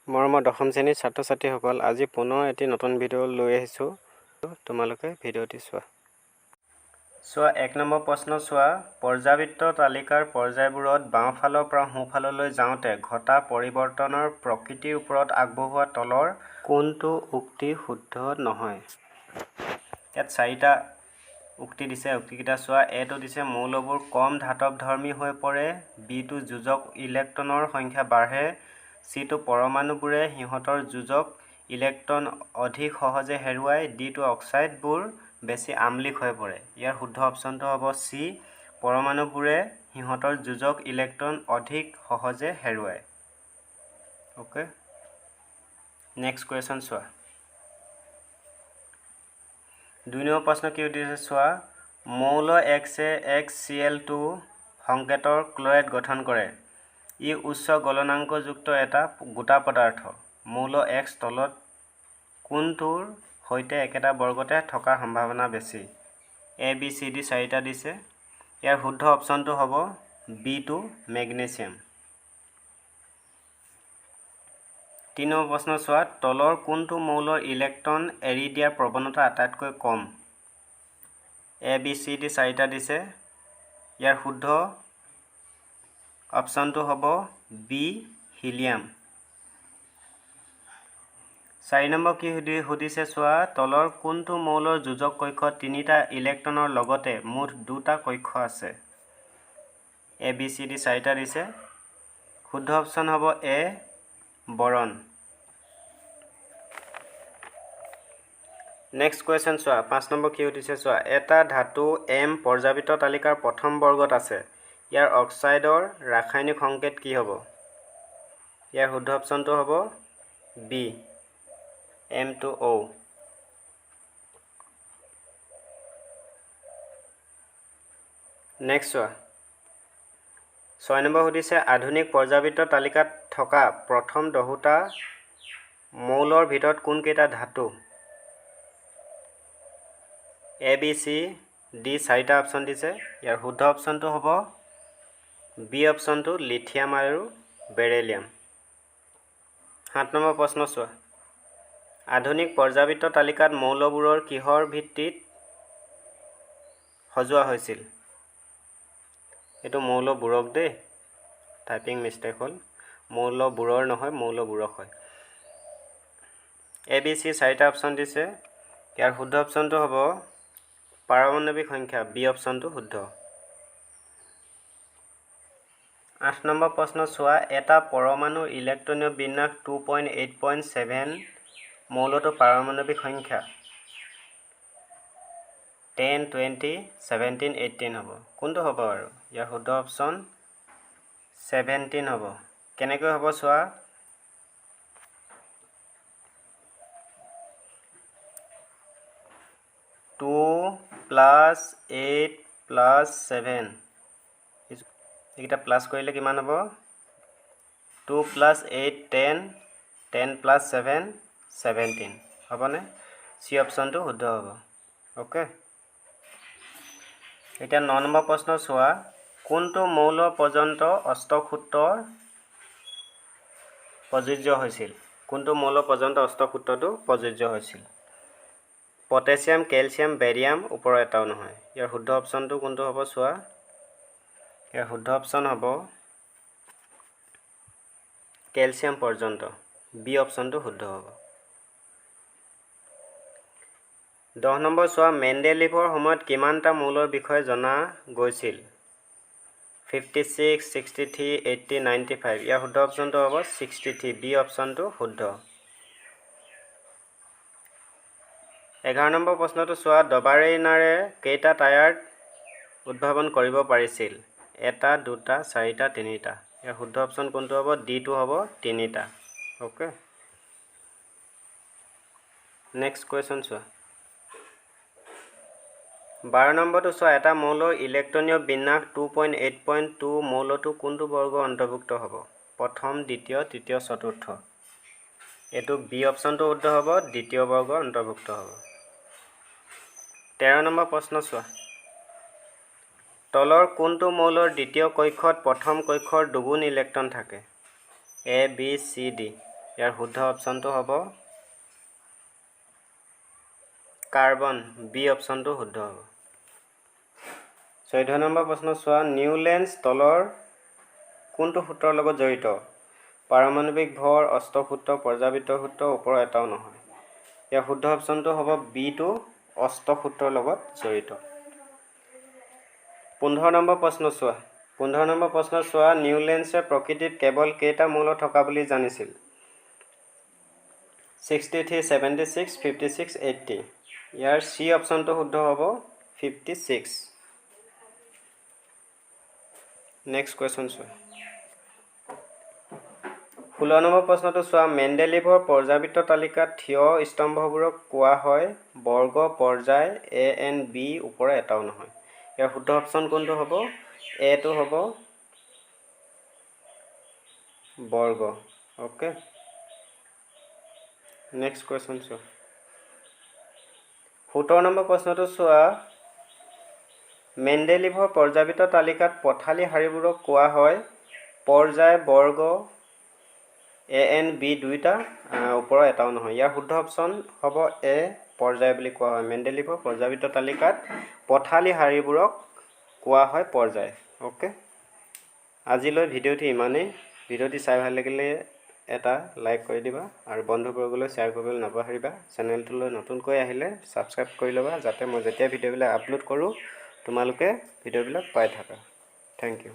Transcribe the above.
মৰমৰ দশম শ্ৰেণীৰ ছাত্ৰ ছাত্ৰীসকল, আজি পুনৰ এটি নতুন ভিডিঅ' লৈ আহিছোঁ। তোমালোকে ভিডিঅ'টি চোৱা। 1 নম্বৰ প্ৰশ্ন চোৱা। পৰ্যাবৃত্ত তালিকাৰ পৰ্যায়বোৰত বাওঁফালৰ পৰা সোঁফাললৈ যাওঁতে ঘটা পৰিৱৰ্তনৰ প্ৰকৃতিৰ ওপৰত আগবঢ়োৱা তলৰ কোনটো উক্তি শুদ্ধ নহয়? ইয়াত 4টা উক্তি দিছে। উক্তিকেইটা চোৱা। এটো দিছে মৌলবোৰ কম ধাতৱধৰ্মী হৈ পৰে। বিটো যোজক ইলেক্ট্ৰনৰ সংখ্যা বাঢ়ে। চিটো পৰমাণুবোৰে সিহঁতৰ যোজক ইলেক্ট্ৰন অধিক সহজে হেৰুৱায়। ডিটো অক্সাইডবোৰ বেছি আম্লিক হৈ পৰে। ইয়াৰ শুদ্ধ অপশ্যনটো হ'ব চি, পৰমাণুবোৰে সিহঁতৰ যোজক ইলেক্ট্ৰন অধিক সহজে হেৰুৱায়। অ'কে, নেক্সট কুৱেশ্যন চোৱা। 2 নম্বৰ প্ৰশ্ন কি সুধিছে চোৱা। মৌল Xয়ে XCl2 সংকেতৰ ক্লৰাইড গঠন কৰে। ই উচ্চ গলনাংকযুক্ত এটা গোটা পদাৰ্থ। মৌল X তলত কোনটোৰ সৈতে একেটা বৰ্গতে থকাৰ সম্ভাৱনা বেছি? A, B, C, D 4টা দিছে। ইয়াৰ শুদ্ধ অপশ্যনটো হ'ব বিটো মেগনেছিয়াম। 3 নম্বৰ প্ৰশ্ন চোৱা। তলৰ কোনটো মৌলৰ ইলেক্ট্ৰন এৰি দিয়াৰ প্ৰৱণতা আটাইতকৈ কম? A, B, C, D 4টা দিছে। ইয়াৰ শুদ্ধ অপশ্যনটো হ'ব বি, হিলিয়াম। 4 নম্বৰ কি সুধিছে চোৱা। তলৰ কোনটো মৌলৰ যোজক কক্ষত 3টা ইলেক্ট্ৰনৰ লগতে মুঠ 2টা কক্ষ আছে? A, B, C, D 4টা দিছে। শুদ্ধ অপশ্যন হ'ব এ, বৰণ। নেক্সট কুৱেশ্যন চোৱা। 5 নম্বৰ কি সুধিছে চোৱা। এটা ধাতু M পৰ্যাবৃত্ত তালিকাৰ প্ৰথম বৰ্গত আছে। ইয়াৰ অক্সাইডৰ ৰাসায়নিক সংকেত কি হ'ব? ইয়াৰ শুদ্ধ অপশ্যনটো হ'ব বি, M2O। নেক্সট চোৱা। 6 নম্বৰ সুধিছে আধুনিক পৰ্যাবৃত্ত তালিকাত থকা প্ৰথম 10টা মৌলৰ ভিতৰত কোনকেইটা ধাতু? A, B, C, D 4টা অপশ্যন দিছে। ইয়াৰ শুদ্ধ অপশ্যনটো হ'ব বি অপশ্যনটো, লিথিয়াম আৰু বেৰিলিয়াম। 7 নম্বৰ প্ৰশ্ন চোৱা। আধুনিক পৰ্যাবৃত্ত তালিকাত মৌলবোৰৰ কিহৰ ভিত্তিত সজোৱা হৈছিল? এইটো মৌলবোৰক দেই, টাইপিং মিষ্টেক হ'ল। মৌলবোৰৰ নহয়, মৌলবোৰক হয়। A, B, C 4টা অপশ্যন দিছে। ইয়াৰ শুদ্ধ অপশ্যনটো হ'ব পাৰমাণৱিক সংখ্যা, বি অপশ্যনটো শুদ্ধ। 8 নম্বৰ প্ৰশ্ন চোৱা। এটা পৰমাণুৰ ইলেক্ট্ৰনীয় বিন্যাস 2.8.7 মৌলটোৰ পাৰমাণৱিক সংখ্যা 10, 20, 17, 18 হ'ব। কোনটো হ'ব আৰু? ইয়াৰ শুদ্ধ অপশ্যন 17 হ'ব। কেনেকৈ হ'ব চোৱা। 2 + 8 + 7 এইকেইটা প্লাছ কৰিলে কিমান হ'ব? 2 + 8 10, 10 + 7 17 হ'বনে? চি অপশ্যনটো শুদ্ধ হ'ব। অ'কে, এতিয়া 9 নম্বৰ প্ৰশ্ন চোৱা। কোনটো মৌল পৰ্যন্ত অষ্টক সূত্ৰৰ প্ৰযোজ্য হৈছিল? কোনটো মৌল পৰ্যন্ত অষ্টক সূত্ৰটো প্ৰযোজ্য হৈছিল? পটাছিয়াম, কেলছিয়াম, বেৰিয়াম, ওপৰৰ এটাও নহয়। ইয়াৰ শুদ্ধ অপশ্যনটো কোনটো হ'ব চোৱা। ইয়াৰ শুদ্ধ অপশ্যন হ'ব কেলছিয়াম পৰ্যন্ত, বি অপশ্যনটো শুদ্ধ হ'ব। 10 নম্বৰ চোৱা। মেণ্ডেলিভৰ সময়ত কিমানটা মৌলৰ বিষয়ে জনা গৈছিল? 56, 63, 80, 95। ইয়াৰ শুদ্ধ অপশ্যনটো হ'ব 63, বি অপশ্যনটো শুদ্ধ। 11 নম্বৰ প্ৰশ্নটো চোৱা। ডবাৰেইনাৰে কেইটা টায়াৰ উদ্ভাৱন কৰিব পাৰিছিল? 1, 2, 4, 3টা। ইয়াৰ শুদ্ধ অপশ্যন কোনটো হ'ব? ডিটো হ'ব 3টা। অ'কে, নেক্সট কুৱেশ্যন চোৱা। 12 নম্বৰটো চোৱা। এটা মৌলৰ ইলেক্ট্ৰনীয় বিন্যাস 2.8.2 মৌলটো কোনটো বৰ্গ অন্তৰ্ভুক্ত হ'ব? প্ৰথম, দ্বিতীয়, তৃতীয়, চতুৰ্থ। এইটো বি অপশ্যনটো শুদ্ধ হ'ব, দ্বিতীয় বৰ্গ অন্তৰ্ভুক্ত হ'ব। 13 নম্বৰ প্ৰশ্ন চোৱা। তলৰ কোনটো মৌলৰ দ্বিতীয় কক্ষত প্ৰথম কক্ষৰ দুগুণ ইলেক্ট্ৰন থাকে? A, B, C, D। ইয়াৰ শুদ্ধ অপশ্যনটো হ'ব কাৰ্বন, বি অপশ্যনটো শুদ্ধ হ'ব। 14 নম্বৰ প্ৰশ্ন চোৱা, নিউল্যান্ডছ তলৰ কোনটো সূত্ৰৰ লগত জড়িত? পাৰমাণৱিক ভৰ, অষ্টক সূত্ৰ, পৰ্যাবৃত্তৰ সূত্ৰ, ওপৰৰ এটাও নহয়। ইয়াৰ শুদ্ধ অপশ্যনটো হ'ব বিটো, অষ্টক সূত্ৰৰ লগত জড়িত। 15 নম্বৰ প্ৰশ্ন চোৱা, 15 নম্বৰ প্ৰশ্ন চোৱা, নিউল্যান্ডছে প্ৰকৃতিত কেৱল কেইটা মৌল থকা বুলি জানিছিল? 63, 76, 56, 80। ইয়াৰ চি অপশ্যনটো শুদ্ধ হ'ব 56। নেক্সট কুৱেশ্যন চোৱা, 16 নম্বৰ প্ৰশ্নটো চোৱা, মেণ্ডেলিভৰ পৰ্যাবৃত্ত তালিকাত থিয় স্তম্ভবোৰক কোৱা হয় বৰ্গ, পৰ্যায়, ANB, ওপৰৰ এটাও নহয়। ইয়াৰ শুদ্ধ অপশ্যন কোনটো হ'ব? এটো হ'ব বৰ্গ। অ'কে, নেক্সট কুৱেশ্যন চোৱা, 17 নম্বৰ প্ৰশ্নটো চোৱা, মেণ্ডেলিভৰ পৰ্যাবৃত্ত তালিকাত পথালি শাৰীবোৰক কোৱা হয় পৰ্যায়, বৰ্গ, ANB, দুইটা, ওপৰৰ এটাও নহয়। ইয়াৰ শুদ্ধ অপশ্যন হ'ব এ, পৰ্যায় বুলি কোৱা হয়। মেণ্ডেলিভৰ পৰ্যাবৃত্ত তালিকাত পথালি শাৰীবোৰক কোৱা হয় পৰ্যায়। অ'কে, আজিলৈ ভিডিঅ'টি ইমানেই। ভিডিঅ'টি চাই ভাল লাগিলে এটা লাইক কৰি দিবা আৰু বন্ধুবৰ্গলৈ শ্বেয়াৰ কৰিবলৈ নাপাহৰিবা। চেনেলটোলৈ নতুনকৈ আহিলে ছাবস্ক্ৰাইব কৰি ল'বা, যাতে মই যেতিয়া ভিডিঅ'বিলাক আপলোড কৰোঁ তোমালোকে ভিডিঅ'বিলাক পাই থাকা। Thank U.